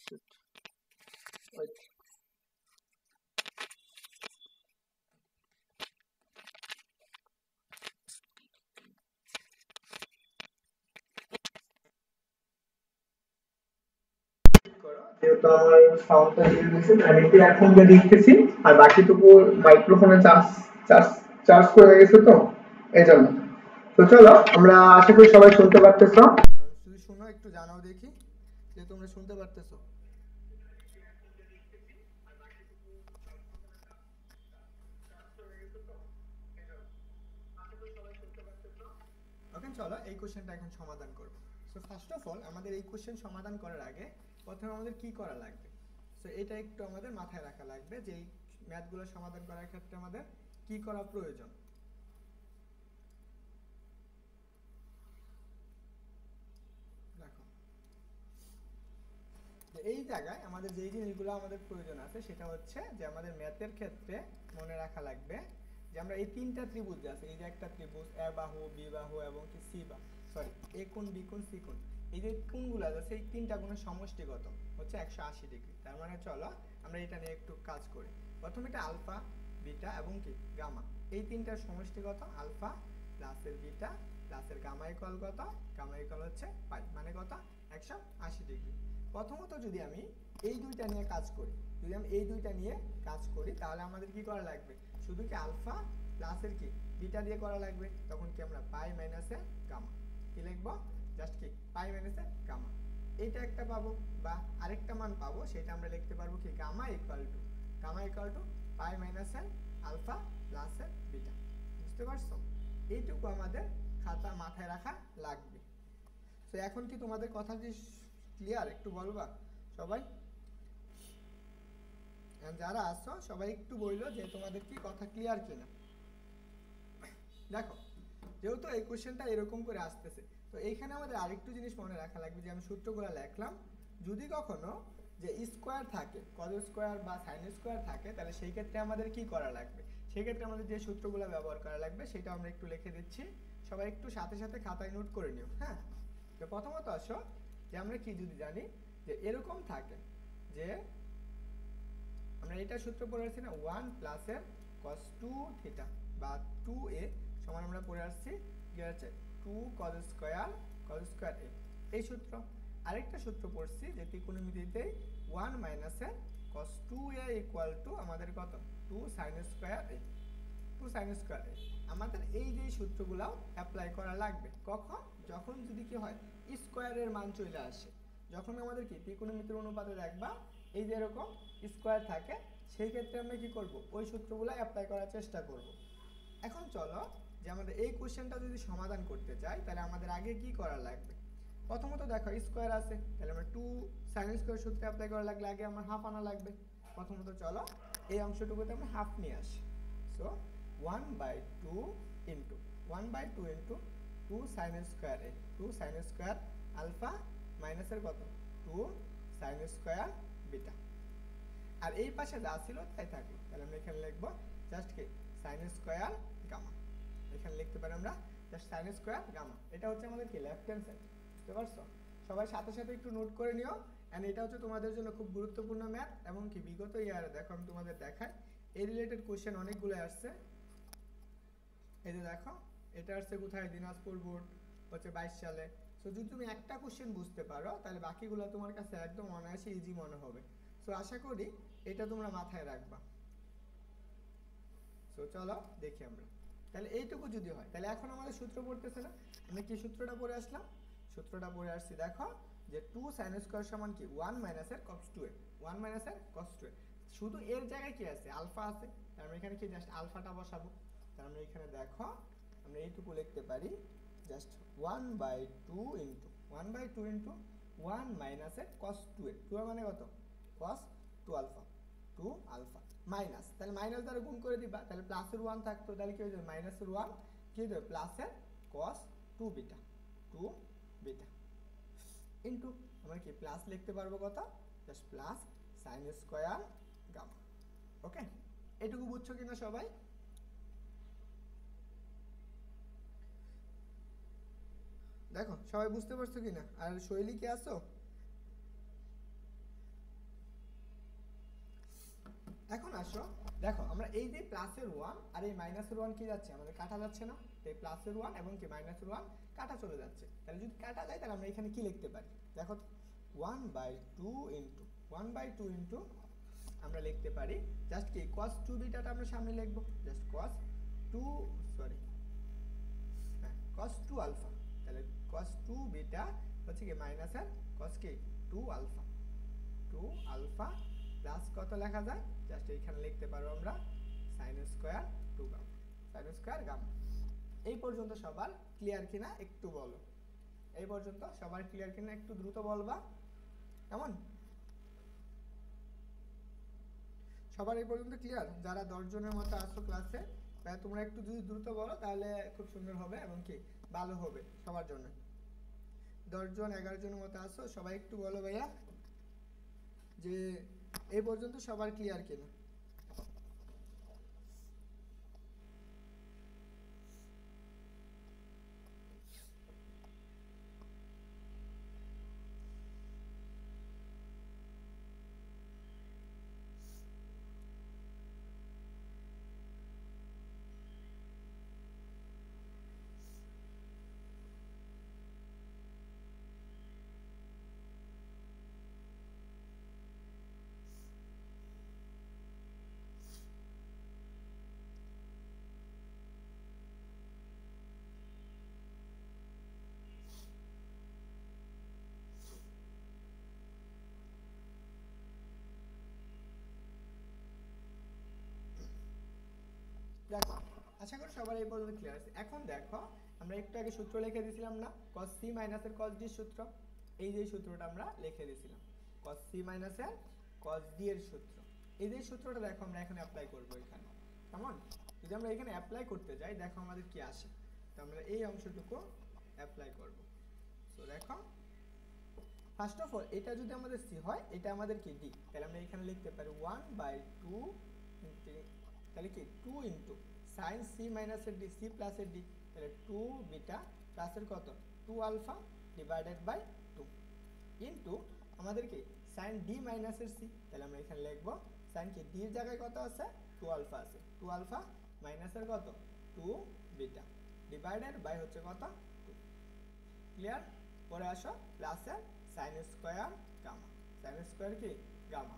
Sheet wait যেহেতু আমার সাউন্ডটা দিয়ে দিয়েছে আমি একটু এখন দিয়ে দেখতেছি আর বাকিটুকু মাইক্রোফোনে চার্জ চার্জ চার্জ করে গেছে তো এই জন্য। তো চলো আমরা আশা করি সবাই শুনতে পারতেছো, যদি শোনো একটু জানাও দেখি যে তোমরা শুনতে পারতেছো। ওকে চলো এই কোশ্চেনটা এখন সমাধান করব। সো ফার্স্ট অফ অল আমাদের এই কোশ্চেন সমাধান করার আগে প্রথমে আমাদের কি করা লাগবে, সো এটা একটু আমাদের মাথায় রাখা লাগবে যে এই ম্যাথগুলো সমাধান করার ক্ষেত্রে আমাদের কি করা প্রয়োজন। দেখো যে এই জায়গায় আমাদের যেই জিনিসগুলো আমাদের প্রয়োজন আছে সেটা হচ্ছে যে আমাদের ম্যাথের ক্ষেত্রে মনে রাখা লাগবে যে আমরা এই তিনটা ত্রিভুজ আছে, এই যে একটা ত্রিভুজ এ বাহু বি বাহু এবং কি সি বাহু সরি এ কোণ বি কোণ সি কোণ, এই যে কোণগুলো আছে সেই তিনটা কোণের সমষ্টিগত হচ্ছে 180 ডিগ্রি। তার মানে চলো আমরা এটা নিয়ে একটু কাজ করি। প্রথমে এটা আলফা বিটা এবং কি গামা, এই তিনটার সমষ্টিগত আলফা প্লাসের বিটা প্লাসের গামা ইকুয়াল কত, গামা ইকুয়াল হচ্ছে পাই মানে কত 180 ডিগ্রি। প্রথমত যদি আমি এই দুইটা নিয়ে কাজ করি, যদি আমি এই দুইটা নিয়ে কাজ করি তাহলে আমাদের কি করা লাগবে, শুধু কি আলফা প্লাসের কি বিটা দিয়ে করা লাগবে, তখন কি আমরা পাই মাইনাসে গামা কি লিখবো, জাস্ট কি পাই মাইনাসে গামা এইটা একটা পাবো বা আরেকটা মান পাবো, সেটা আমরা লিখতে পারবো কি গামা ইকুয়াল টু পাই মাইনাসে আলফা প্লাসের বিটা। বুঝতে পারছো, এইটুকু আমাদের খাতা মাথায় রাখা লাগবে। তো এখন কি তোমাদের কথা কি ক্লিয়ার, একটু বলবা সবাই, যারা আসছো সবাই একটু বললো যে তোমাদের কি কথা ক্লিয়ার কিনা। দেখো যেহেতু এই কোশ্চেনটা এরকম করে আসতেছে, তো এইখানে আমাদের আরেকটু জিনিস মনে রাখা লাগবে যে আমি সূত্রগুলো লিখলাম, যদি কখনো যে স্কোয়ার থাকে কজ স্কোয়ার বা সাইন স্কোয়ার থাকে তাহলে সেই ক্ষেত্রে আমাদের কি করা লাগবে, সেই ক্ষেত্রে আমাদের যে সূত্রগুলো ব্যবহার করা লাগবে সেটা আমরা একটু লিখে দিচ্ছি, সবাই একটু সাথে সাথে খাতায় নোট করে নিও। হ্যাঁ, তো প্রথমত আসো যে আমরা কি যদি জানি যে এরকম থাকে যে আমরা এটা সূত্র পড়ে আসছি না 1 প্লাসের cos 2 থিটা বা 2a সমান আমরা পড়ে আসছি কি আছে 2 cos স্কয়ার a এই সূত্র। আরেকটা সূত্র পড়ছি যে ত্রিকোণমিতিতে 1 মাইনাসের cos 2a ইকুয়াল টু আমাদের কত 2 sin square a, 2 sin square a। আমাদের এই যে সূত্রগুলো অ্যাপ্লাই করা লাগবে কখন, যখন যদি কি হয় স্কয়ারের মান চলে আসে, যখন আমাদের কি ত্রিকোণমিতির অনুপাতে দেখবা এই যে এরকম স্কয়ার থাকে, সেই ক্ষেত্রে আমরা কি করব ওই সূত্রগুলো অ্যাপ্লাই করার চেষ্টা করব। এখন চলো যে আমাদের এই কোশ্চেনটা যদি সমাধান করতে চাই তাহলে আমাদের আগে কি করা লাগবে, প্রথমত দেখো স্কয়ার আছে তাহলে আমরা 2 sin স্কয়ার সূত্র অ্যাপ্লাই করা লাগলে আগে আমার হাফ আনা লাগবে। প্রথমত চলো এই অংশটুকুতে আমরা হাফ নিয়ে আসি, so 1/2 into 1/2 into 2 sin square a 2 sin square alpha মাইনাসের কত 2 sin স্কয়ার বিটা, আর এই পাশে যা ছিল তাই থাকলো, তাহলে আমরা এখানে লিখবো জাস্ট কি sin স্কয়ার গামা, এখানে লিখতে পারি আমরা জাস্ট sin স্কয়ার গামা। এটা হচ্ছে আমাদের কি লেফট হ্যান্ড সাইড। বুঝতে পারছো, সবাই সাথে সাথে একটু নোট করে নিও, এন্ড এটা হচ্ছে তোমাদের জন্য খুব গুরুত্বপূর্ণ ম্যাথ এবং কি বিগত ইয়ারে দেখো আমি তোমাদের দেখাই এই রিলেটেড কোশ্চেন অনেকগুলো আসছে। এই যে দেখো এটা আসছে কোথায়, দিনাজপুর বোর্ড হচ্ছে 22 সালে। সো যদি তুমি একটা কোশ্চেন বুঝতে পারো তাহলে বাকিগুলো তোমার কাছে একদম অনায়াসে ইজি মনে হবে। সো আশা করি এটা তোমরা মাথায় রাখবা। সো চলো দেখি আমরা তাহলে এইটুকু যদি হয় তাহলে এখন আমাদের সূত্র পড়তেছে না, আমরা কি সূত্রটা পড়ে আসলাম, সূত্রটা পড়ে আসছি দেখো যে 2 sin স্কয়ার সমান কি 1 মাইনাসের cos 2a 1 মাইনাসের cos 2a, শুধু এর জায়গায় কি আছে আলফা আছে, তার আমরা এখানে কি জাস্ট আলফাটা বসাবো, তার আমরা এখানে দেখো আমরা এইটুকু লিখতে পারি জাস্ট 1/2 ইনটু 1/2 ইনটু 1 মাইনাসের cos 2a 2 মানে কত cos 2 আলফা 2 আলফা মাইনাস, তাহলে মাইনাস দ্বারা গুণ করে দিবা তাহলে প্লাসের 1 থাকতো, তাহলে কি হয়ে যাবে মাইনাসের 1 কি হয়ে যাবে প্লাসের cos 2 বিটা ইনটু আমরা কি প্লাস লিখতে পারবো কত just plus sin square gamma. Okay, এটুকু বুঝছো কিনা সবাই, দেখো সবাই বুঝতে পারছো কিনা, আর শৈলী কি আসো, দেখো আমরা এই যে প্লাসের ওয়ান আর এই মাইনাসের ওয়ান কি যাচ্ছে, আমাদের কাটা যাচ্ছে না? এই প্লাসের ওয়ান এবং কি মাইনাসের ওয়ান কাটা চলে যাচ্ছে, তাহলে যদি কাটা যায় তাহলে আমরা এখানে কি লিখতে পারি দেখো তো, 1/2 ইন্টু আমরা লিখতে পারি জাস্ট কি cos 2 বিটাটা আমরা সামনে লিখবো, জাস্ট cos 2 সরি হ্যাঁ cos 2 আলফা, তাহলে cos 2 বিটা হচ্ছে কি মাইনাস আর cos কি 2 আলফা, 2 আলফা প্লাস কত লেখা যায়, জাস্ট এইখানে লিখতে পারবো আমরা sin square 2 gamma, sin square gamma. এই পর্যন্ত সবার ক্লিয়ার কিনা একটু বলো, এই পর্যন্ত সবার ক্লিয়ার কিনা একটু দ্রুত বলবা, কেমন? সবার এই পর্যন্ত ক্লিয়ার? যারা 10 জনের মতো আসো ক্লাসে, তোমরা একটু যদি দ্রুত বলো তাহলে খুব সুন্দর হবে এবং কি ভালো হবে সবার জন্য। 10 জন 11 জনের মতো আসো, সবাই একটু বলো ভাইয়া যে এই পর্যন্ত সবার ক্লিয়ার কিনা। দেখো আশা করি সবার এই পর্যন্ত ক্লিয়ার আছে। এখন দেখো আমরা একটু আগে সূত্র লিখে দিয়েছিলাম না, cos c মাইনাসের cos d সূত্র, এই যে সূত্রটা আমরা লিখে দিয়েছিলাম cos c মাইনাসের cos d এর সূত্র, এই যে সূত্রটা দেখো আমরা এখানে অ্যাপ্লাই করব এখানে, কেমন? যদি আমরা এখানে অ্যাপ্লাই করতে যাই দেখো আমাদের কি আসে, তো আমরা এই অংশটুকু অ্যাপ্লাই করব। তো দেখো ফার্স্ট অফ অল এটা যদি আমাদের c হয়, এটা আমাদের কি d, তাহলে আমরা এখানে লিখতে পারি 1/2 তাহলে কি 2 ইনটু sin c মাইনাসের d, c প্লাসের d, তাহলে 2 বিটা প্লাসের কত 2 আলফা ডিভাইডেড বাই 2 ইনটু আমাদের কি sin d মাইনাসের c, তাহলে আমরা এখানে লিখব sin কি d এর জায়গায় কত আছে 2 আলফা আছে, 2 আলফা মাইনাসের কত 2 বিটা ডিভাইডেড বাই হচ্ছে কত 2। ক্লিয়ার? পরে আসো প্লাসের sin square gamma, sin square কি গামা।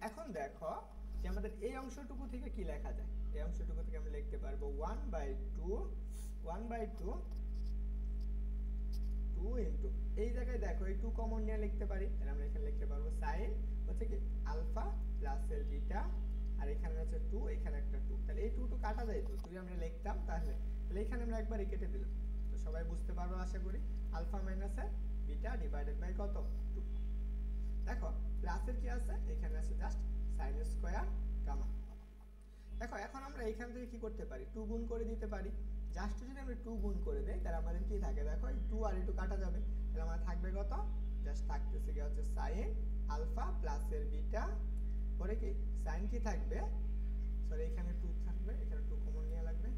এখন দেখো যে আমাদের এই অংশটুকু থেকে কি লেখা যায়, এই অংশটুকু থেকে আমরা লিখতে পারবো 1/2 2 ইনটু এই জায়গায় দেখো এই 2 কমন নিয়ে লিখতে পারি, তাহলে আমরা এখানে লিখতে পারবো sin হচ্ছে কি আলফা প্লাসের বিটা, আর এখানে হচ্ছে 2, এখানে একটা 2, তাহলে এই 2 কাটা যায়, তো যদি আমরা লিখতাম তাহলে এখানে আমরা একবারই কেটে দিলাম, তো সবাই বুঝতে পারবো আশা করি, আলফা মাইনাসের বিটা ডিভাইডেড বাই কত 2। দেখো প্লাসের কি আছে, এখানে আছে জাস্ট sin স্কয়ার গামা। দেখো এখন আমরা এখান থেকে কি করতে পারি 2 গুণ করে দিতে পারি, জাস্ট যদি আমরা 2 গুণ করে দেই তাহলে আমাদের কি থাকে দেখো এই 2 আর 2 কাটা যাবে, তাহলে আমাদের থাকবে কত, জাস্ট থাকতেছে কি হচ্ছে sin আলফা প্লাসের বিটা, পরে কি sin কি থাকবে, সরি এখানে 2 থাকবে, এখানে 2 কমন নিয়ে লাগবে,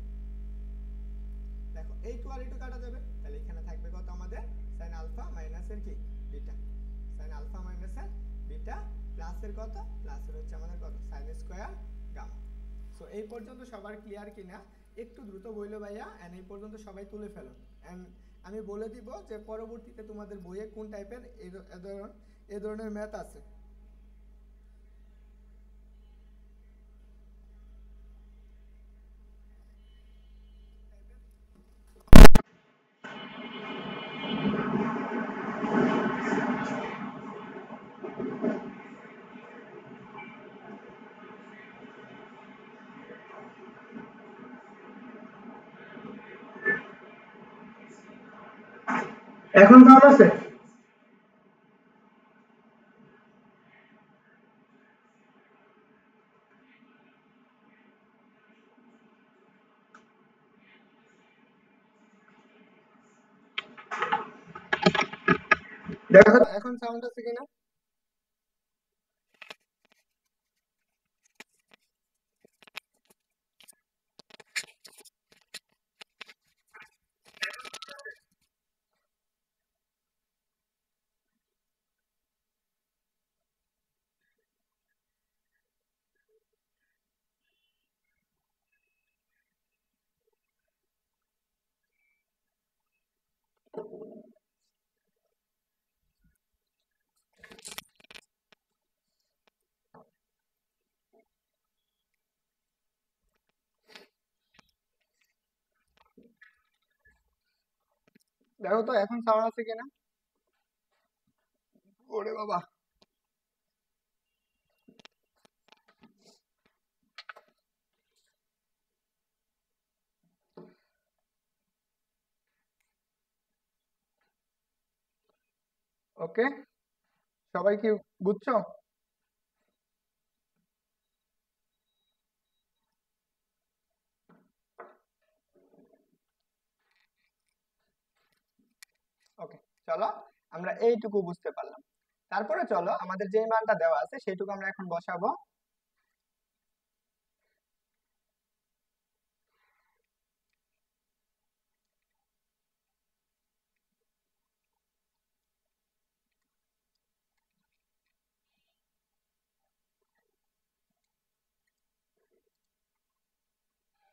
দেখো এই 2 আর 2 কাটা যাবে, তাহলে এখানে থাকবে কত আমাদের sin আলফা মাইনাসের কি বিটা, sin আলফা মাইনাসের বিটা প্লাসের কত, প্লাসের হচ্ছে আমাদের কত sin স্কয়ার গামা। সো এই পর্যন্ত সবার ক্লিয়ার কিনা একটু দ্রুত বইলো ভাইয়া, এন্ড এই পর্যন্ত সবাই তুলে ফেলো, এন্ড আমি বলে দিব যে পরবর্তীতে তোমাদের বইয়ে কোন টাইপের এই ধরনের ম্যাথ আছে। এখন সাউন্ড আছে? দেখো এখন সাউন্ড আছে কিনা। দেখো তো এখন সাউন্ড আছে কিনা। ওরে বাবা। ওকে, সবাই কি বুঝছো? ওকে, চলো আমরা এইটুকু বুঝতে পারলাম। তারপরে চলো আমাদের যে মানটা দেওয়া আছে সেইটুকু আমরা এখন বসাবো।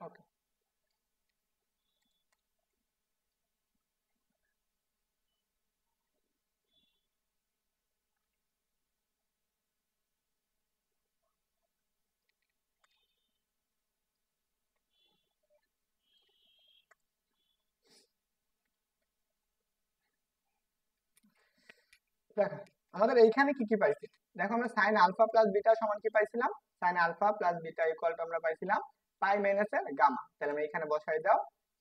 ওকে, দেখো আমাদের এইখানে কি কি পাইছি। দেখো আমরা সাইন আলফা প্লাস বিটা সমান কি পাইছিলাম, sine alpha plus beta equal to আমরা পাইছিলাম পাই মাইনাস এর গামা। তাহলে আমরা এখানে বসাই দাও।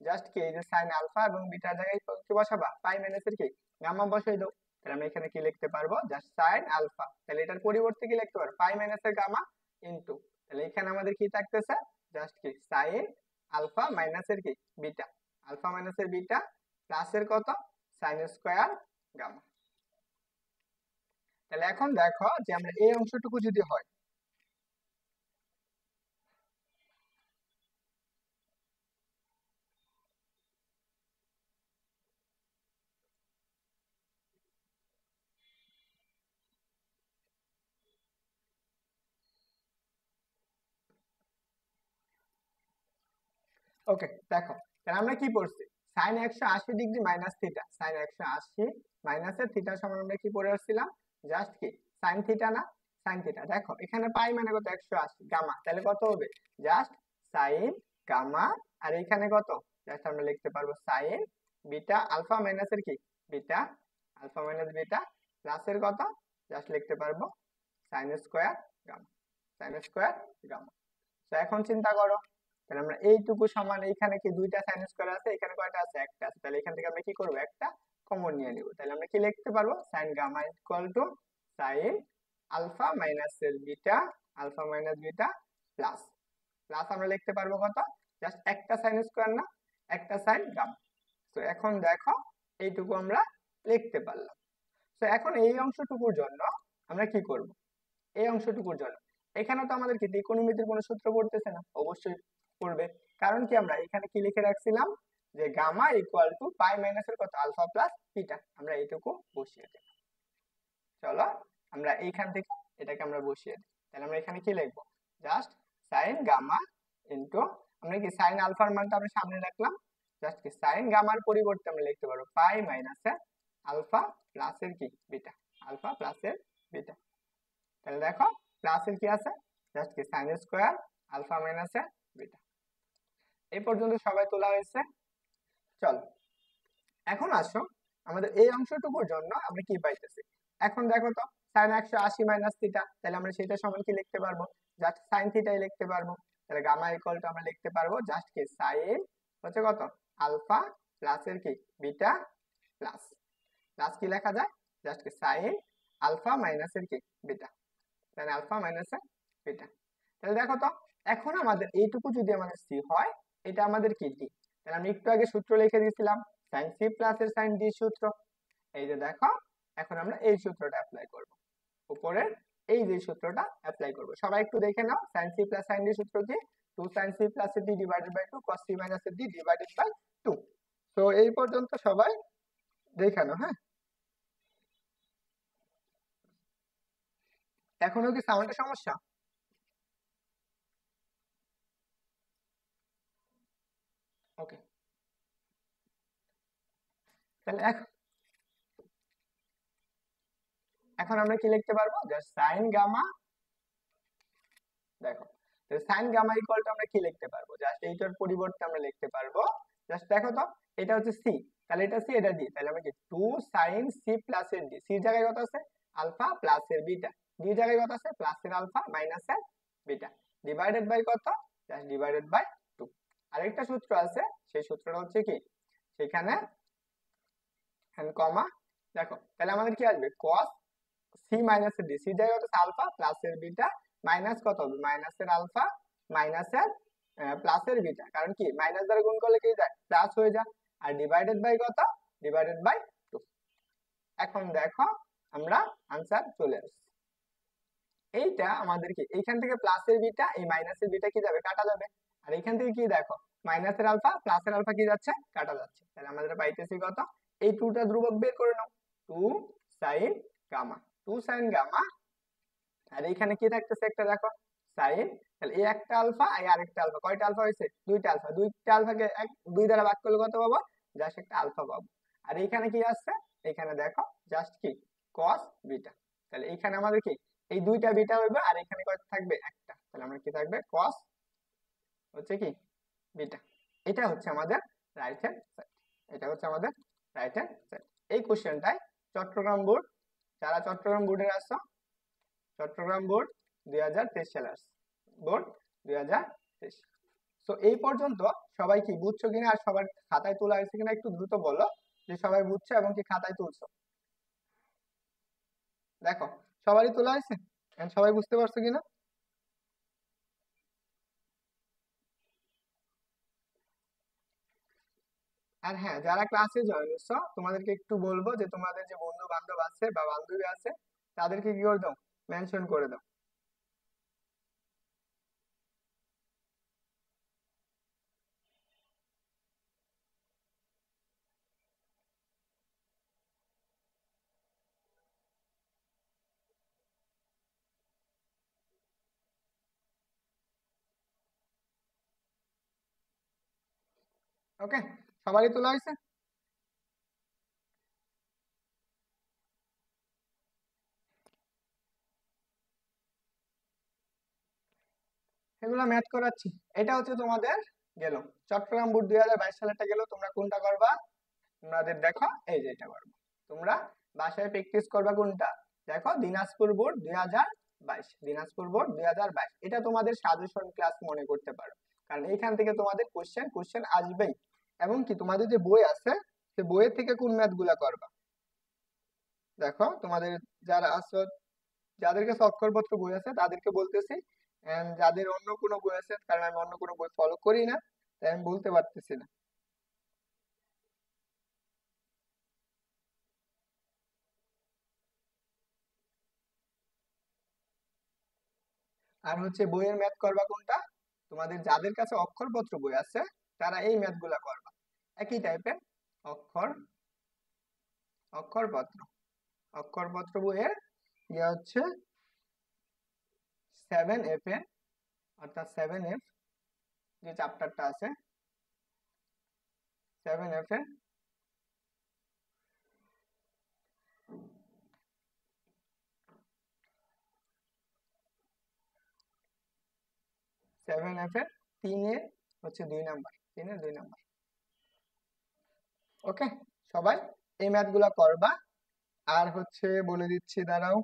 জাস্ট কি এই যে সাইন আলফা এবং বিটার জায়গায় কি বসাবা, পাই মাইনাস এর কি গামা বসাই দাও। তাহলে আমরা এখানে কি লিখতে পারবো, জাস্ট সাইন আলফা। তাহলে এটার পরিবর্তে কি লিখতে পারবো, পাই মাইনাস এর গামা ইনটু, তাহলে এখানে আমাদের কি থাকতেছে, জাস্ট কি সাইন আলফা মাইনাস এর কি বিটা, আলফা মাইনাস এর বিটা প্লাস এর কত সাইন স্কয়ার গামা। তাহলে এখন দেখো যে আমরা এই অংশটুকু যদি হয়, ওকে দেখো তাহলে আমরা কি পড়ছি, sine 180 degree minus theta, sine 180 মাইনাসের থিটা সমান আমরা কি পড়ে আসছিলাম, জাস্ট কি সাইন থিটা না, সাইন থিটা। দেখো এখানে পাই মানে কত 180 গামা, তাহলে কত হবে জাস্ট সাইন গামা। আর এখানে কত, জাস্ট আমরা লিখতে পারবো সাইন বিটা আলফা মাইনাসের কি বিটা, আলফা মাইনাস বিটা প্লাসের কত, জাস্ট লিখতে পারবো sine square gamma, sine square gamma. তো এখন চিন্তা করো, তাহলে আমরা এইটুকু সমান, এইখানে কি দুইটা সাইন স্কয়ার আছে, এখানে কয়টা আছে একটা আছে, তাহলে এখান থেকে আমরা কি করব একটা কমন নিয়ে নিব। তাহলে আমরা কি লিখতে পারবো, sine gamma equal to sine alpha minus এর beta, alpha minus beta plus, plus আমরা লিখতে পারবো কত, জাস্ট একটা সাইন স্কয়ার না, একটা সাইন গামা। তো এখন দেখো এইটুকু আমরা লিখতে পারলাম। তো এখন এই অংশটুকুর জন্য আমরা কি করব, এই অংশটুকুর জন্য এখানে তো আমাদের কি ত্রিকোণমিতির কোনো সূত্র পড়তেছে না, অবশ্যই পড়বে। কারণ কি আমরা এখানে কি লিখে রাখছিলাম, যে গামা ইকুয়াল টু পাই মাইনাসের কত আলফা প্লাস বিটা, আমরা এইটুকু বসিয়ে দিই। চলো আমরা এইখান থেকে এটাকে আমরা বসিয়ে দিই। তাহলে আমরা এখানে কি লিখবো, জাস্ট সাইন গামা ইনটু, আমরা কি সাইন আলফার মানটা আমরা সামনে রাখলাম, জাস্ট কি সাইন গামার পরিবর্তে আমরা লিখতে পারবো পাই মাইনাসের আলফা প্লাসের কি বিটা, আলফা প্লাসের বিটা। তাহলে দেখো প্লাসের কি আছে, জাস্ট কি সাইন স্কয়ার আলফা মাইনাসের বিটা। এই পর্যন্ত সবাই তোলা হয়েছে। চল এখন আসো আমাদের এই অংশটুকুর জন্য আমরা কি পাইতেছি। এখন দেখো তো সাইন 180 মাইনাস থিটা, তাহলে আমরা সেটা সমান কি লিখতে পারবো, জাস্ট সাইন থিটাই লিখতে পারবো। তাহলে গামা ইকুয়াল টু আমরা লিখতে পারবো জাস্ট কি সাইন হচ্ছে কত আলফা প্লাসের কি বিটা প্লাস, প্লাস কি লেখা যায়, জাস্ট কি সাইন আলফা মাইনাসের কি বিটা, তাহলে আলফা মাইনাসের বিটা। তাহলে দেখো তো এখন আমাদের এইটুকু যদি আমাদের সি হয়, এটা আমাদের কি ডি। তাহলে আমি একটু আগে সূত্র লিখে দিয়েছিলাম সাইন সি প্লাস এর সাইন ডি সূত্র। এই যে দেখো এখন আমরা এই সূত্রটা অ্যাপ্লাই করব, উপরের এই যে সূত্রটা অ্যাপ্লাই করব। সবাই একটু দেখে নাও, sine C plus sine D সূত্র কি, 2 sin c plus d divided by 2 cos c minus d divided by 2। তো এই পর্যন্ত সবাই দেখে নাও। হ্যাঁ, এখনো কি সাউন্ডের সমস্যা? ওকে, তাহলে এখন আমরা কি লিখতে পারবো, জাস্ট সাইন গামা। দেখো সাইন গামা ইকুয়াল টু আমরা কি লিখতে পারবো, জাস্ট এইটার পরিবর্তে আমরা লিখতে পারবো, জাস্ট দেখো তো এটা হচ্ছে সি, তাহলে এটা সি এটা ডি, তাহলে আমরা কি 2 sin সি প্লাস এর ডি, সির জায়গায় কত আছে আলফা প্লাস এর বিটা, ডি জায়গায় কত আছে প্লাস এর আলফা মাইনাস এর বিটা, ডিভাইডেড বাই কত জাস্ট ডিভাইডেড বাই 2। আরেকটা সূত্র আছে, সেই সূত্রটা হচ্ছে কি সেখানে কমা, দেখো তাহলে আমাদের কি আসবে cos সি মাইনাস এর ডি, সি জায়গায় কত আলফা প্লাস এর বিটা মাইনাস কত হবে মাইনাস এর আলফা মাইনাস এর প্লাস এর বিটা, কারণ কি মাইনাস দ্বারা গুণ করলে কি যায় প্লাস হয়ে যায়, আর ডিভাইডেড বাই কত ডিভাইডেড বাই 2। এখন দেখো আমরা আনসার চলে আসছে। এইটা আমাদের কি এইখান থেকে প্লাসের বিটা এই মাইনাসের বিটা কি যাবে কাটা যাবে, আর এইখান থেকে কি দেখো মাইনাসের আলফা প্লাসের আলফা কি যাচ্ছে কাটা যাচ্ছে, তাহলে আমাদের পাইতেছি কত এই 2টা ধ্রুবক বের করে নাও 2 sin গামা 2 sin গামা, আর এইখানে কি থাকতেছে একটা দেখো sin, তাহলে এই একটা আলফা আর আরেকটা আলফা, কয়টা আলফা হয়েছে দুইটা আলফা, দুইটা আলফাকে 2 দ্বারা ভাগ করলে কত পাবো জাস্ট একটা আলফা পাবো, আর এইখানে কি আসছে এইখানে দেখো জাস্ট কি cos বিটা, তাহলে এইখানে আমাদের কি এই দুইটা বিটা হইবে আর এখানে কত থাকবে একটা, তাহলে আমরা কি থাকবে cos হচ্ছে কি বিটা। এটা হচ্ছে আমাদের রাইট হ্যান্ড সাইড, এটা হচ্ছে আমাদের রাইট হ্যান্ড সাইড। এই কোশ্চেনটাই চট্টগ্রাম বোর্ড, যারা চট্টগ্রাম বোর্ডের আসছো চট্টগ্রাম বোর্ড 2023 সালে আসছে, বোর্ড 2023। তো এই পর্যন্ত সবাই কি বুঝছো কিনা আর সবার খাতায় তোলা হয়েছে কিনা একটু দ্রুত বলো যে সবাই বুঝছো এবং কি খাতায় তুলছো। দেখো সবারই তোলা হয়েছে, সবাই বুঝতে পারছো কিনা। আর হ্যাঁ যারা ক্লাসে জয়েন হচ্ছ তোমাদেরকে একটু বলবো যে তোমাদের যে বন্ধু বান্ধব আছে বা বান্ধবী আছে তাদেরকে কি করে দাও মেনশন করে দাও। ওকে সবারই তোলা হয়েছে। এগুলো ম্যাথ করাচ্ছি, এটা হচ্ছে তোমাদের গেল চট্টগ্রাম বোর্ড 2022 সালেরটা গেল, তোমরা কোনটা করবা তোমাদের দেখো এই যে এটা করবো, তোমরা বাসায় প্র্যাকটিস করবা কোনটা দেখো দিনাজপুর বোর্ড 2022, দিনাজপুর বোর্ড 2022, এটা তোমাদের সাজেশন ক্লাস মনে করতে পারো, কারণ এইখান থেকে তোমাদের কোশ্চেন আসবেই, এবং কি তোমাদের যে বই আছে সে বইয়ের থেকে কোন ম্যাথ গুলা করবা দেখো তোমাদের যারা আসো যাদের কাছে অক্ষরপত্র বই আছে তাদেরকে বলতেছি, and যাদের অন্য কোনো বই আছে কারণ আমি অন্য কোনো বই ফলো করি না তাই আমি বলতে পারতেছি না। আর হচ্ছে বইয়ের ম্যাথ করবা কোনটা তোমাদের যাদের কাছে অক্ষরপত্র বই আছে তারা এই ম্যাথ গুলা করবা, একই টাইপের অক্ষর অক্ষরপত্র অক্ষরপত্র বইয়ের ইয়ে হচ্ছে 7F এর, অর্থাৎ 7F যে চ্যাপ্টারটা আছে 7F এর 7F এর 3 হচ্ছে 2 নাম্বার, 3 2 নাম্বার। ওকে সবাই এই ম্যাথ গুলা করবা। আর হচ্ছে বলে দিচ্ছি দাঁড়াও,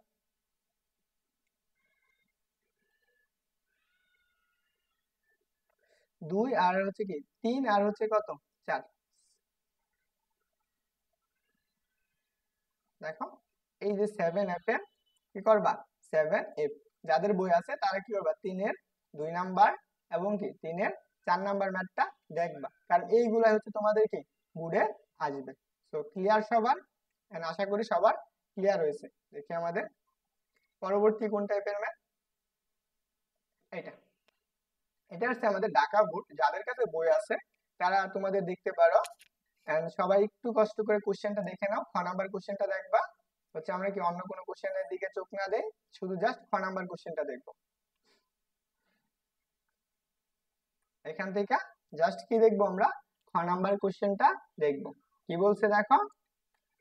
2 আর হচ্ছে কি 3 আর হচ্ছে কত 4, দেখো এই যে 7F এর কি করবা 7F যাদের বই আছে তারা কি করবা 3 2 নাম্বার এবং কি 4 নাম্বার ম্যাথটা দেখবা, কারণ এইগুলা হচ্ছে তোমাদের কি বোর্ডে আসবে। তো ক্লিয়ার সবার, and আশা করি সবার ক্লিয়ার হয়েছে। দেখি আমাদের পরবর্তী কোন টাইপের ম্যাথ, এটা এটা হচ্ছে আমাদের ঢাকা বোর্ড, যাদের কাছে বই আছে তারা তোমাদের দেখতে পারো, and সবাই একটু কষ্ট করে কোশ্চেনটা দেখে নাও, খ নাম্বার কোশ্চেনটা দেখবা, হচ্ছে আমরা কি অন্য কোনো কোশ্চেনের দিকে চোখ না দেই, শুধু জাস্ট খ নাম্বার কোশ্চেনটা দেখবো। এখান থেকে জাস্ট কি দেখবো আমরা খ নাম্বার কোশ্চেনটা দেখবো, কি বলছে দেখো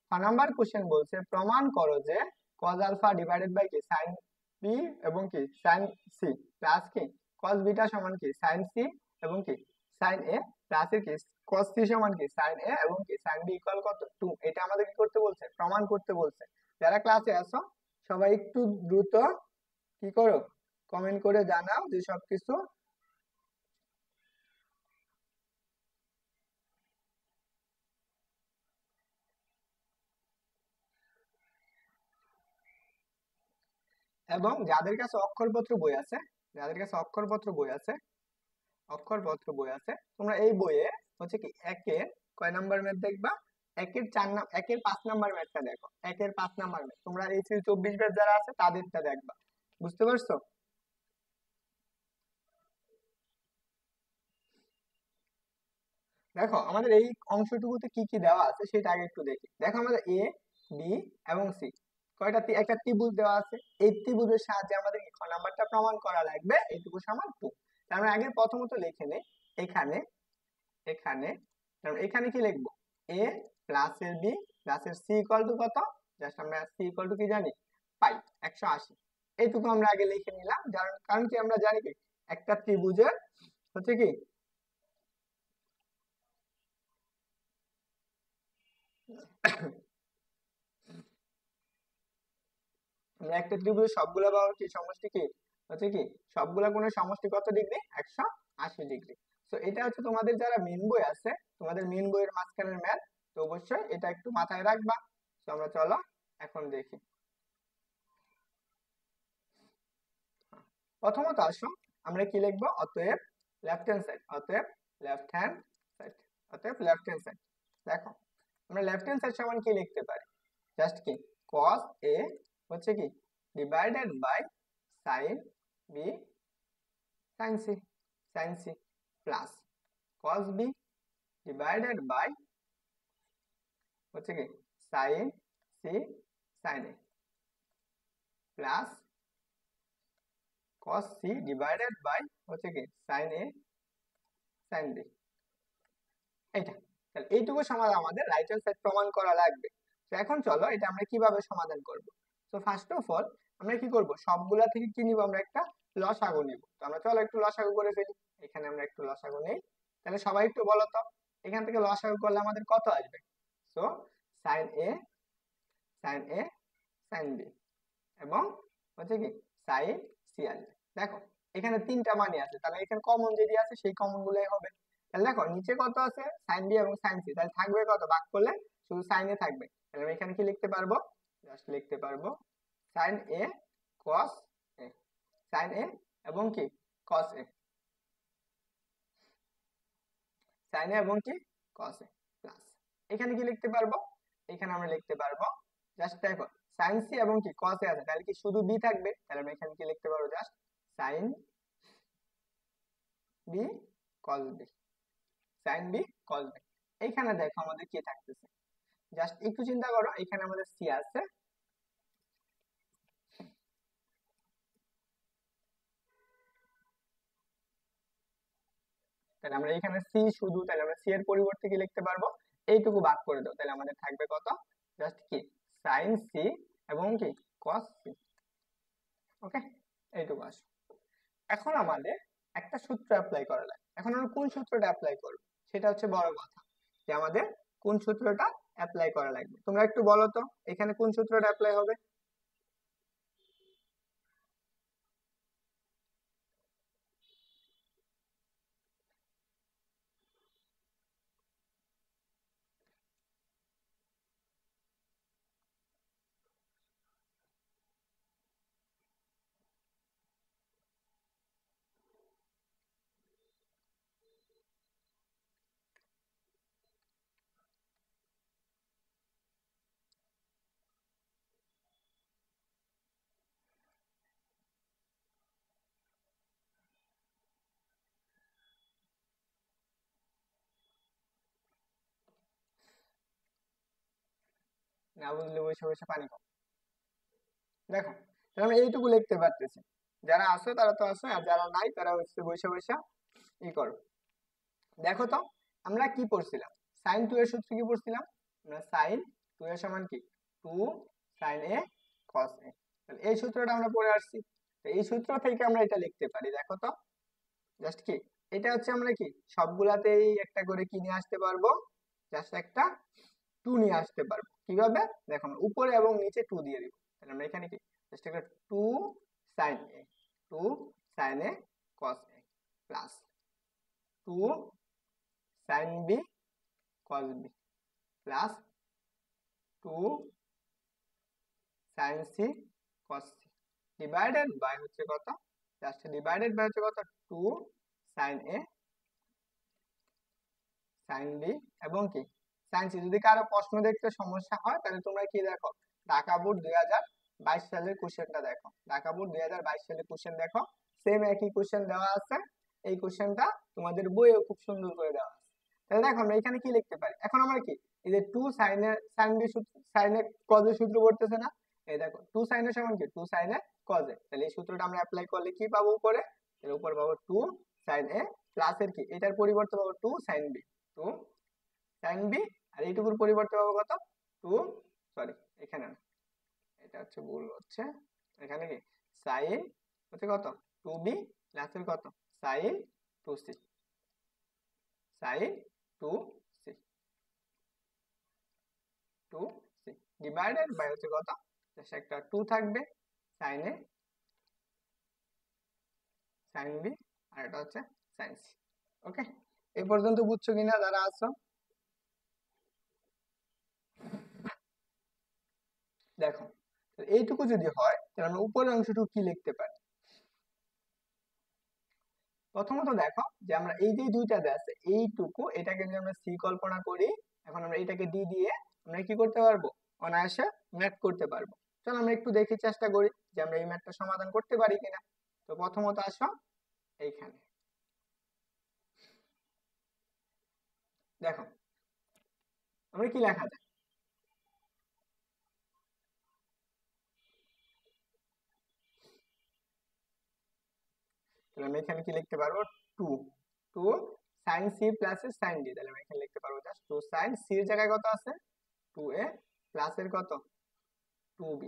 খ নাম্বার কোশ্চেন বলছে প্রমাণ করো যে cos আলফা ডিভাইডেড বাই কি sin b এবং কি sin c প্লাস কি cos বিটা সমান কি sin c এবং কি sin a প্লাস এর কি cos c সমান কি sin a এবং কি sin b ইকুয়াল কত 2। এটা আমাদের কি করতে বলছে, প্রমাণ করতে বলছে। যারা ক্লাসে আছো সবাই একটু দ্রুত কি করো, কমেন্ট করে জানাও যে সবকিছু। এবং যাদের কাছে অক্ষরপত্র বই আছে, যাদের কাছে অক্ষরপত্র বই আছে, অক্ষরপত্র বই আছে, তোমরা এই বইয়ে হচ্ছে কি একের কয় নাম্বার ম্যাথ দেখবা, একের 4 নাম্বার, একের 5 নাম্বার ম্যাথটা দেখো, একের 5 নাম্বার ম্যাথ তোমরা এই 24 ব্যাচ যারা আছে তাদেরটা দেখবা। বুঝতে পারছো? দেখো আমাদের এই অংশটুকুতে কি কি দেওয়া আছে সেটা আগে একটু দেখি। দেখো আমাদের এ, বি এবং সি কয়টা একটা ত্রিভুজ দেওয়া আছে। এই ত্রিভুজের সাহায্যে আমাদের খ নাম্বারটা প্রমাণ করা লাগবে এইটুকু সমান 2। তার মানে আগে প্রথমত লিখে নেই এখানে, এখানে এখানে কি লিখবো, এ প্লাস এর বি প্লাস এর সি ইকুয়াল টু কত, জাস্ট আমরা সি ইকুয়াল টু কি জানি, পাই 180। এইটুকু আমরা আগে লিখে নিলাম, কারণ কি আমরা জানি কি একটা ত্রিভুজের হচ্ছে কি আমরা একটা ত্রিভুজের সবগুলা বাহুর কি সমষ্টি কি হচ্ছে কি, সবগুলা কোণের সমষ্টি কত ডিগ্রি, 180 ডিগ্রি। তো এটা হচ্ছে তোমাদের যারা মেন বই আছে, তোমাদের মেন বইয়ের মাঝখানের ম্যাথ, তো অবশ্যই এটা একটু মাথায় রাখবা। তো আমরা চলো এখন দেখি। প্রথমত আসো আমরা কি লিখবো, অতএব লেফট হ্যান্ড সাইড, অতএব লেফট হ্যান্ড সাইড, অতএব লেফট হ্যান্ড সাইড। দেখো আমরা লেফট হ্যান্ড সাইড সমান কি লিখতে পারি, জাস্ট কি cos a হচ্ছে কি divided by sin b sin c, sin c plus cos b divided by হচ্ছে কি sin c sin a plus cos c divided by হচ্ছে কি sin a sin b। এইটা তাহলে এইটুকু সমাধান আমাদের রাইট হ্যান্ড সাইড প্রমাণ করা লাগবে। তো এখন চলো এটা আমরা কিভাবে সমাধান করব। তো ফার্স্ট অফ অল আমরা কি করব, সবগুলা থেকে কি নিব, আমরা একটা লসাগু নিব। তো আমরা চলো একটু লসাগু করে ফেলি। এখানে আমরা একটু লসাগু নেই। তাহলে সবাই একটু বলো তো এখান থেকে লসাগু করলে আমাদের কত আসবে। So sin a sin a sin b এবং হচ্ছে কি sin c আসবে। দেখো এখানে তিনটা মানই আছে, তাহলে এখানে কমন যেটি আছে সেই কমন গুলাই হবে। তাহলে দেখো নিচে কত আছে, sin b এবং sin c, তাহলে থাকবে কত, ভাগ করলে শুধু sin a থাকবে। তাহলে আমি এখানে কি লিখতে পারবো, জাস্ট লিখতে পারবো sin a cos a, sin a এবং কি cos a, sin a এবং কি cos a প্লাস এখানে কি লিখতে পারবো, এখানে আমরা লিখতে পারবো জাস্ট দেখো sin c এবং কি cos a আছে, তাহলে কি শুধু b থাকবে, তাহলে আমরা এখানে কি লিখতে পারবো, just sin b cos b, sin b cos b। এইখানে দেখো আমাদের কি থাকতেছে, জাস্ট একটু চিন্তা করো, এখানে আমাদের c আছে, তাহলে আমরা এখানে c শুধু, তাহলে আমরা c এর পরিবর্তে কি লিখতে পারবো, এইটুকু ভাগ করে দাও, তাহলে আমাদের থাকবে কত, জাস্ট কি sin c এবং কি cos c। ওকে এইটুকু আসো। এখন আমাদের একটা সূত্র অ্যাপ্লাই করা লাগে। এখন আমরা কোন সূত্রটা অ্যাপ্লাই করব সেটা হচ্ছে বড় কথা, যে আমাদের কোন সূত্রটা অ্যাপ্লাই করা লাগবে। তোমরা একটু বলো তো এখানে কোন সূত্রটা অ্যাপ্লাই হবে। না বুঝলে বসে বসে পানি খাও। দেখো তাহলে আমরা এইটুকু লিখতে পারতেছি, যারা আসো তারা তো আসো, আর যারা নাই তারা হচ্ছে বসে বসে ই করো। দেখো তো আমরা কি পড়ছিলাম, sin 2 এর সূত্র কি পড়ছিলাম, আমরা sin 2 এর সমান কি 2 sin a cos a, তাহলে এই সূত্রটা আমরা পড়ে আসছি। তো এই সূত্র থেকে আমরা এটা লিখতে পারি, দেখো তো জাস্ট কি এটা হচ্ছে আমরা কি সবগুলাতেই একটা করে কি নিয়ে আসতে পারবো, জাস্ট একটা 2 নিয়ে আসতে পারবো। কিভাবে দেখুন, উপরে এবং নিচে 2 দিয়ে দিব, তাহলে আমরা এখানে কি জাস্ট একটা 2 sin a, 2 sin a cos a plus 2 sin b cos b plus 2 sin c cos c divided by হচ্ছে কত, জাস্ট ডিভাইডেড বাই হচ্ছে কত 2 sin a sin b এবং কি sin c। যদি কারো প্রশ্ন দেখতে সমস্যা হয় তাহলে তোমরা কি দেখো, ঢাকা বোর্ড 2022 সালের কোশ্চেনটা দেখো, ঢাকা বোর্ড 2022 সালের কোশ্চেন দেখো, সেম একই কোশ্চেন দেওয়া আছে। এই কোশ্চেনটা তোমাদের বইয়ে খুব সুন্দর করে দেওয়া আছে। তাহলে দেখো আমরা এখানে কি লিখতে পারি, এখন আমরা কি এই যে 2 sin এ sin b sin এ cos এর সূত্র পড়তেছে না, এই দেখো 2 sin এর সমান কি 2 sin এ cos এ, তাহলে এই সূত্রটা আমরা অ্যাপ্লাই করলে কি পাবো উপরে, এর উপর পাবো 2 sin a প্লাস এর কি এটার পরিবর্তে পাবো 2 sin b, 2 sin b, আর এইটুকুর পরিবর্তে পাবো কত 2, সরি এখানে না, এটা হচ্ছে ভুল হচ্ছে, এখানে কি sin হচ্ছে কত 2b প্লাস এর কত sin 2c, sin 2c 2c divided by হচ্ছে কত, জাস্ট একটা 2 থাকবে sin a sin b আর এটা হচ্ছে sin c। ওকে, এই পর্যন্ত বুঝছো কিনা যারা আছো? দেখো এইটুকু যদি হয় তাহলে আমরা উপরের অংশটুকু কি লিখতে পারি। প্রথমত দেখো যে আমরা এই যে দুইটা আছে এইটুকু, এটাকে যদি আমরা সি কল্পনা করি, এখন আমরা এটাকে ডি দিয়ে আমরা কি করতে পারবো, অনায়াসে ম্যাথ করতে পারবো। চলো আমরা একটু দেখি, চেষ্টা করি যে আমরা এই ম্যাথটা সমাধান করতে পারি কিনা। তো প্রথমত আসো এইখানে, দেখো আমরা কি লেখা যায়, তাহলে আমরা এখানে কি লিখতে পারবো 2 2 sin c plus sin d, তাহলে আমরা এখানে লিখতে পারবো জাস্ট 2 sin c এর জায়গায় কত আছে 2a প্লাস এর কত 2b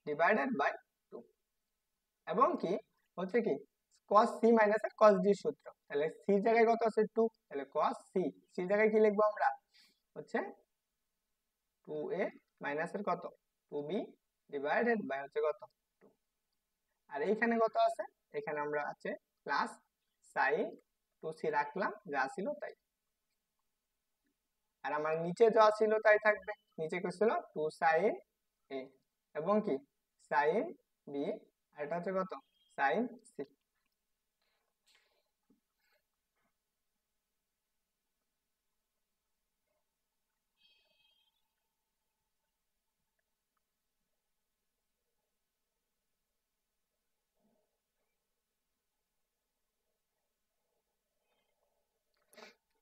ডিভাইডেড বাই 2 এবং কি হচ্ছে কি cos c মাইনাস এর cos d সূত্র, তাহলে c এর জায়গায় কত আছে 2, তাহলে cos c c এর জায়গায় কি লিখবো আমরা হচ্ছে 2a মাইনাস এর কত 2b ডিভাইডেড বাই হচ্ছে কত 2, আর এইখানে কত আছে, এখানে আমরা আছে প্লাস sin 2c রাখলাম যা ছিল তাই, আর আমার নিচে যা ছিল তাই থাকবে, নিচে কি ছিল 2 sin a এবং কি sin b আর এটা হচ্ছে কত sin c।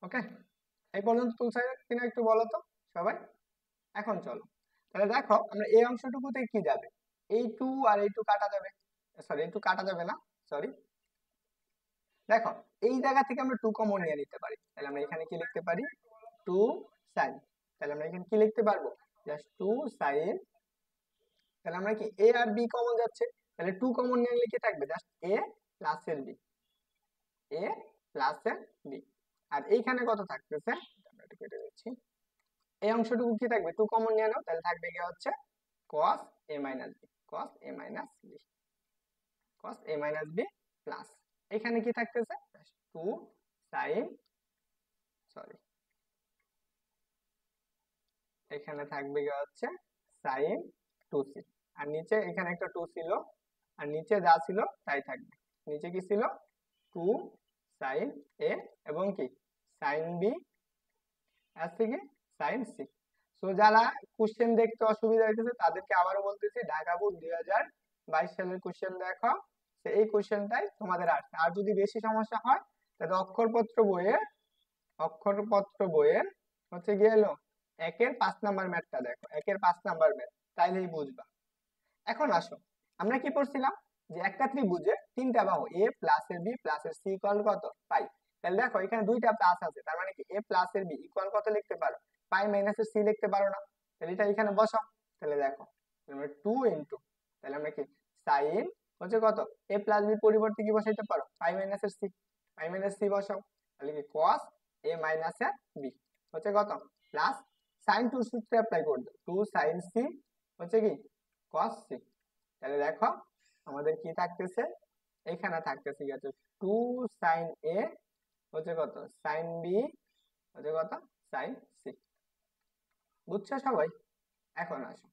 ওকে, এই পর্যন্ত তুলছে কিনা একটু বলো তো সবাই। এখন চলো তাহলে দেখো আমরা এই অংশটুকুতে কি যাবে, এই 2 আর এই 2 কাটা যাবে, সরি এই 2 কাটা যাবে না, সরি দেখো এই জায়গা থেকে আমরা 2 কমন নিয়ে নিতে পারি, তাহলে আমরা এখানে কি লিখতে পারি 2 sin, তাহলে আমরা এখানে কি লিখতে পারবো জাস্ট 2 sin, তাহলে আমরা কি a আর b কমন যাচ্ছে, তাহলে 2 কমন নিলে কি থাকবে জাস্ট a প্লাস এর b, a প্লাস এর b, আর এইখানে কত থাকতেছে আমরা এটা কেটে দিচ্ছি, এই অংশটুকু কি থাকবে 2 কমন নিয়ে নাও, তাহলে থাকবে কি হচ্ছে cos a minus b, cos a minus b, cos a minus b plus এখানে কি থাকতেছে 2 sin, সরি এখানে থাকবে কি হচ্ছে sin 2c, আর নিচে এখানে একটা 2 ছিল আর নিচে যা ছিল তাই থাকবে, নিচে কি ছিল 2 sin a এবং কি sin b আছে কি sin c। সো যারা কোশ্চেন দেখতে অসুবিধা হইতেছে তাদেরকে আবারও বলতেছি ঢাকা বোর্ড 2022 সালের কোশ্চেন দেখো, তো এই কোশ্চেনটাই তোমাদের আসছে। আর যদি বেশি সমস্যা হয় তাহলে অক্ষরপত্র বইয়ের হচ্ছে গিয়ে এলো 1-এর 5 নাম্বার ম্যাথটা দেখো, 1-এর 5 নাম্বার ম্যাথ, তাইলেই বুঝবা। এখন আসো আমরা কি পড়ছিলাম যে একটা ত্রিভুজে তিনটা বাহু a প্লাস এর b প্লাস এর c ইকুয়াল কত পাই, তাহলে দেখো এখানে দুইটা প্লাস আছে, তার মানে কি a প্লাস এর b ইকুয়াল কত লিখতে পারো পাই মাইনাস এর c লিখতে পারো না, তাহলে এটা এখানে বসাও, তাহলে দেখো 2 ইনটু, তাহলে আমরা কি sin হচ্ছে কত a প্লাস b পরিবর্তে কি বসাইতে পারো পাই মাইনাস এর c, আই মাইনাস সি বসাও, তাহলে কি কস এ মাইনাস এ বি হচ্ছে কত প্লাস সাইন টু সূত্রে অ্যাপ্লাই করবে, টু সাইন সি হচ্ছে কি কস সি। তাহলে দেখো আমাদের কি থাকতেছে, এখানে থাকতেছে কি হচ্ছে টু সাইন এ হচ্ছে কত সাইন বি হচ্ছে কত সাইন সি। বুঝছো সবাই? এখন আসো,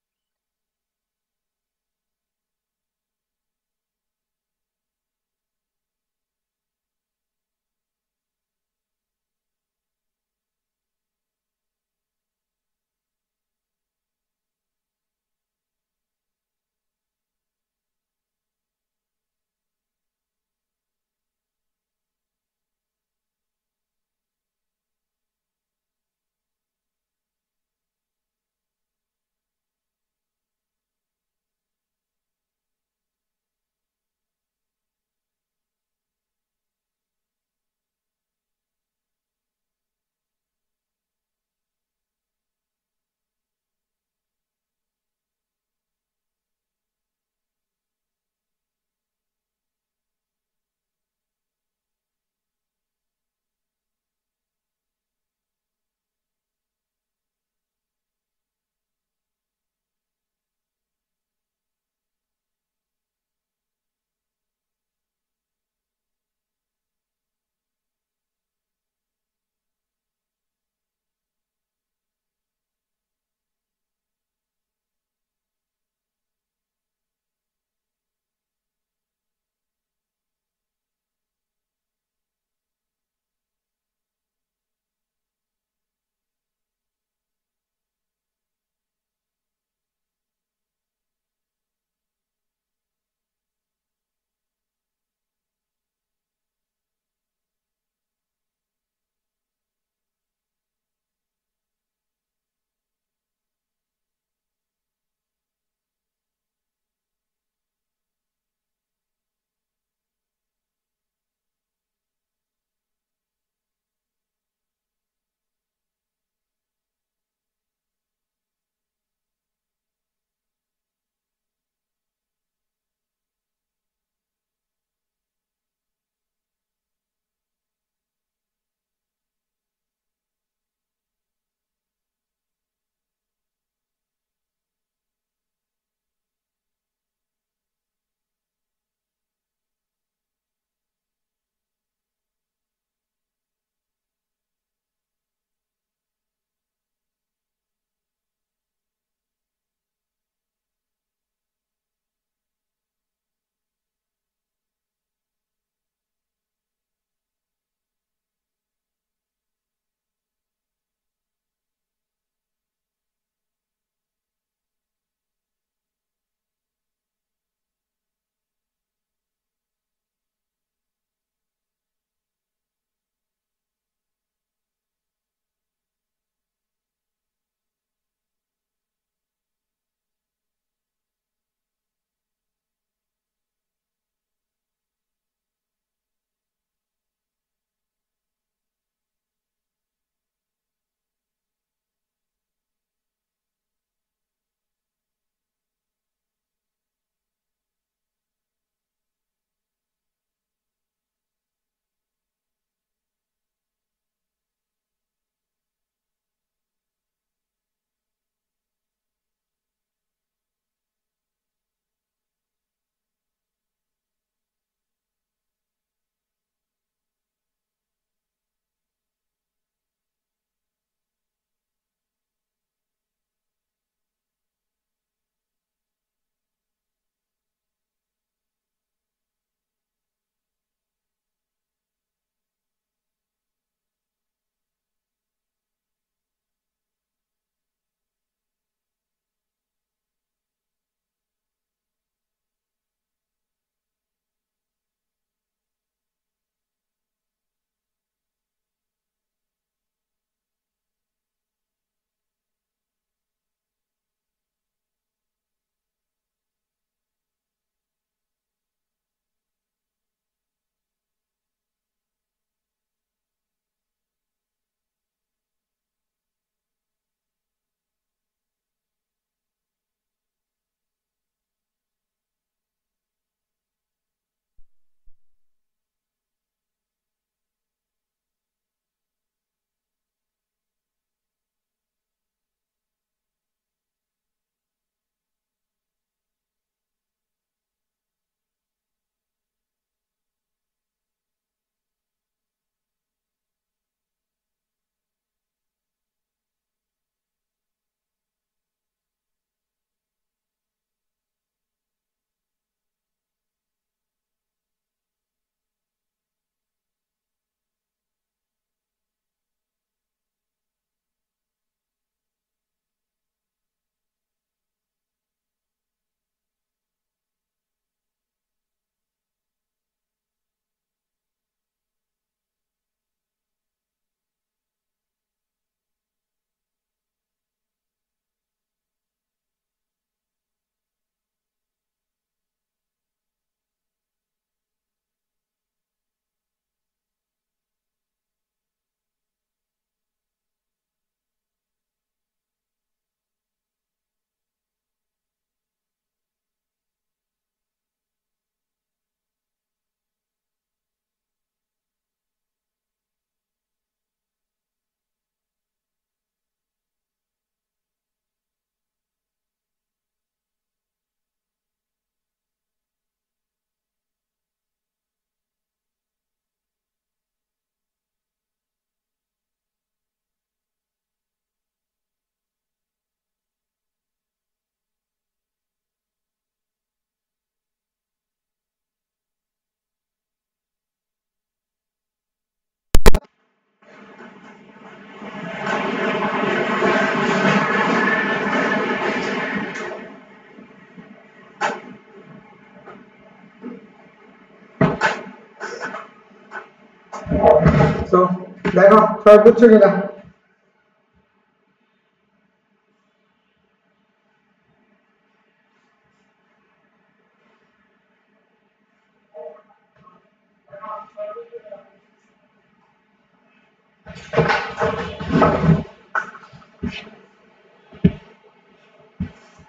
দেখো সব বুঝছো কিনা।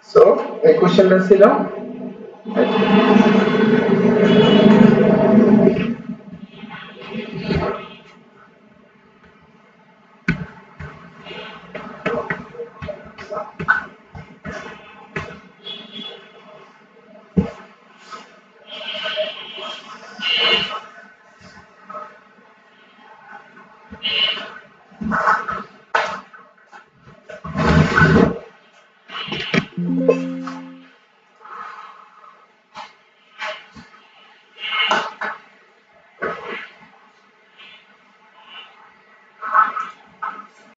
সো এই কোশ্চেনটা ছিল